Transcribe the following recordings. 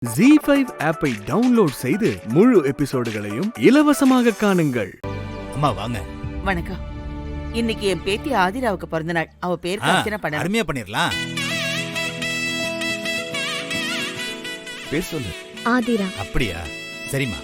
ZEE5 ஆப்பை download செய்து முழு எபிசோடுகளையும் இலவசமாக காணுங்கள். அம்மா வாங்க. வணக்கம். இன்னைக்கு என் பேத்தி ஆதிராவுக்கு பிறந்த நாள். அவ பேர் அர்ச்சனை பண்ண. அருமையா பண்ணிரலாம். பேர் சொல்லு. ஆதிரா. அப்படியா? சரிம்மா.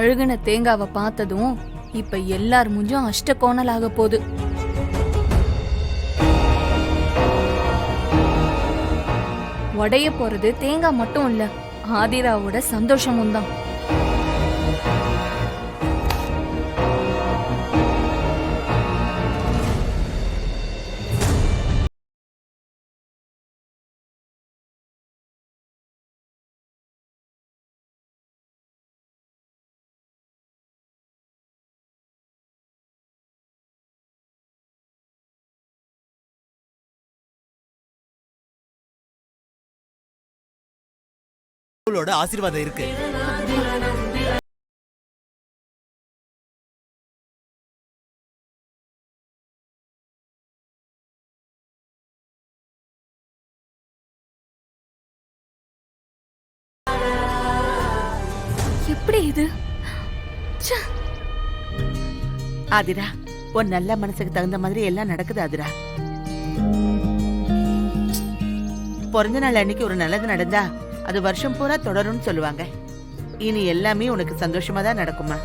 அழுகுன தேங்காவை பார்த்ததும் இப்ப எல்லார் முஞ்சும் அஷ்ட கோணலாக போகுது. உடைய போறது தேங்காய் மட்டும் இல்ல, ஆதிராவோட சந்தோஷமும் தான். உங்களோட ஆசீர்வாதம் இருக்கு. எப்படி இது? ஆதிரா, உன் நல்ல மனசுக்கு தகுந்த மாதிரி எல்லாம் நடக்குது ஆதிரா. பிறந்த நாள் அன்னைக்கு ஒரு நல்லது நடந்தா அது வருஷம் பூரா தொடரும்னு சொல்லுவாங்க. இனி எல்லாமே உனக்கு சந்தோஷமா தான் நடக்குமா?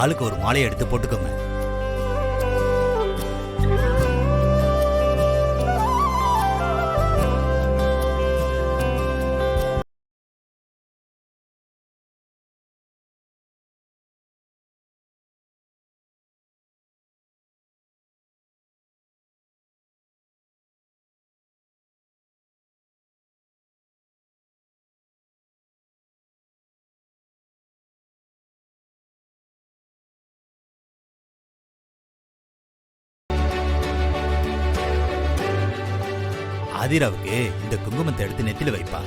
ஆளுக்கு ஒரு மாலையை எடுத்து போட்டுக்கோங்க. ஆதிராவுக்கு இந்த குங்குமத்தை எடுத்து நெத்தில வைப்பா.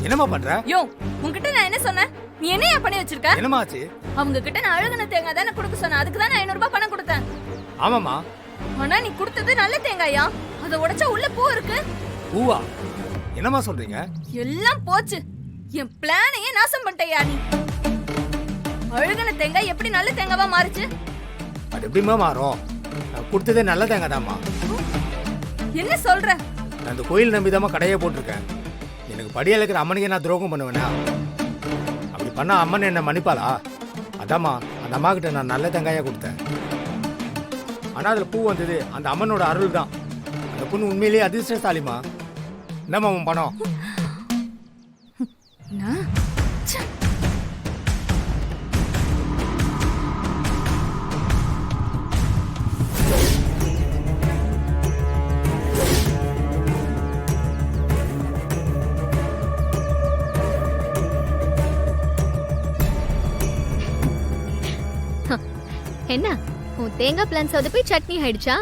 என்னமா பண்ற? யோ, உன்கிட்ட நான் என்ன சொன்னேன்? நீ என்னையா பண்ணி வச்சிருக்க? என்னமா ஆச்சு? அவங்க கிட்ட நான் அழுகுன தேங்காய் தானே கொடுக்க சொன்னேன். அதுக்கு தான் நான் 500 ரூபாய் பணம் கொடுத்தேன். ஆமாமா. ஆனா நீ கொடுத்தது நல்ல தேங்காயா? அத உடைச்சா உள்ள பூ இருக்கு. பூவா? என்னமா சொல்றீங்க? எல்லாம் போச்சு. என் பிளானையே நாசம் பண்ணிட்டயா நீ. அழுகுன தேங்காய் எப்படி நல்ல தேங்காவா மாறுச்சு? அது எப்படிமா மாறும்? நான் கொடுத்ததே நல்ல தேங்காய் தான்மா. என்ன சொல்ற? நான் இந்த கோயில் நம்பிதாமா கடையே போட்டிருக்கேன். எனக்கு படியால இருக்கிற அம்மனுக்கு நான் துரோகம் பண்ணுவேனா? அப்படி பண்ணா அம்மன் என்ன மன்னிப்பாளா? அதாம்மா அந்த அம்மா கிட்ட நான் நல்ல தேங்காயா கொடுத்தேன். ஆனா அதுல பூ வந்தது அந்த அம்மனோட அருள் தான். அந்த பொண்ணு உண்மையிலேயே அதிர்ஷ்டசாலிமா. என்னம்மா உன் பணம்? என்ன உன் தேங்காய் பிளான் சொதப்பி சட்னி ஆயிடுச்சா?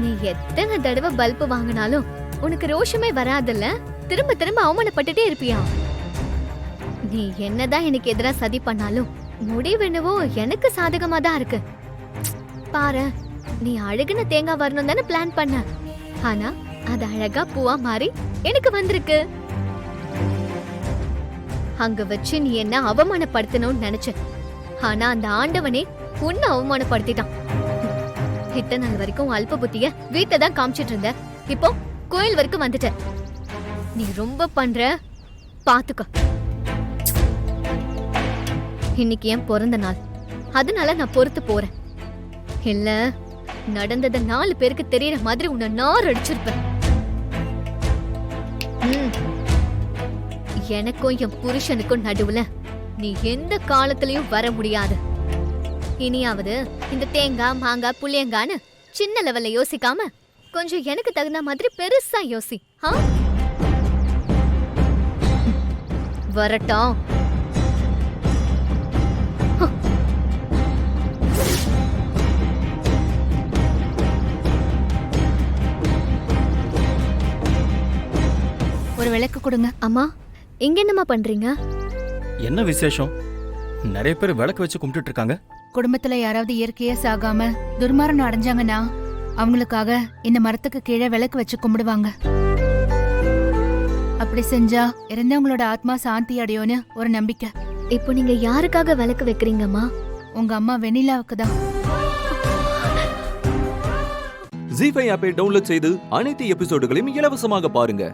நீ எத்தனை தடவை பல்பு வாங்கினாலும் உனக்கு ரோஷமே வராதுல்ல? திரும்ப திரும்ப அவமானப்பட்டுட்டே இருப்பியா? நீ என்னதான் எனக்கு எதிரா சதி பண்ணாலும் முடிவு என்னவோ எனக்கு சாதகமா தான் இருக்கு. பாரு, நீ அழகுன தேங்காய் வரணும் தானே பிளான் பண்ண. ஆனா அது அழகா பூவா மாறி எனக்கு வந்திருக்கு. அங்க வச்சு நீ என்ன அவமானப்படுத்தணும்னு நினைச்ச. ஆனா அந்த ஆண்டவனே உன்னை அவமானப்படுத்திட்டான். இத்தனை நாள் வரைக்கும் அல்ப புத்திய வீட்டை தான் காமிச்சிட்டு இருந்த. இப்போ கோயில் வரைக்கும் வந்துட்ட. நீ ரொம்ப பண்ற, பாத்துக்க. இன்னைக்கு என் பிறந்த நாள், அதனால நான் பொறுத்து போறேன். இல்ல நடந்தத 4 பேருக்கு தெரியற மாதிரி உன்னை நார் அடிச்சிருப்பேன். எனக்கும் என் புருஷனுக்கும் நடுவுல நீ எந்த காலத்திலயும் வர முடியாது. இனியாவது இந்த தேங்காய் மாங்காய் புளியங்கான்னு சின்ன லெவல்ல யோசிக்காம கொஞ்சம் எனக்கு தகுந்த மாதிரி பெருசா யோசி. வரட்டும். ஒரு விளக்கு கொடுங்க. அம்மா, இங்க என்னம்மா பண்றீங்க? என்ன விசேஷம்? நிறைய பேர் விளக்கு வச்சு கும்பிட்டுட்டு இருக்காங்க. குடும்பத்துல யாராவது இயற்கையா சாகாம துர்மரணம் அடைஞ்சாங்கன்னா அவங்களுக்காக இந்த மரத்துக்கு கீழே விளக்கு வச்சு கும்பிடுவாங்க. அப்படி செஞ்சா இறந்தவங்களோட ஆத்மா சாந்தி அடையும்னு ஒரு நம்பிக்கை. இப்போ நீங்க யாருக்காக விளக்கு வைக்கிறீங்கம்மா? உங்க அம்மா வெண்ணிலாவுக்கு தான். ஜீ5 ஆப்பை டவுன்லோட் செய்து அனைத்து எபிசோடுகளையும் இலவசமாக பாருங்க.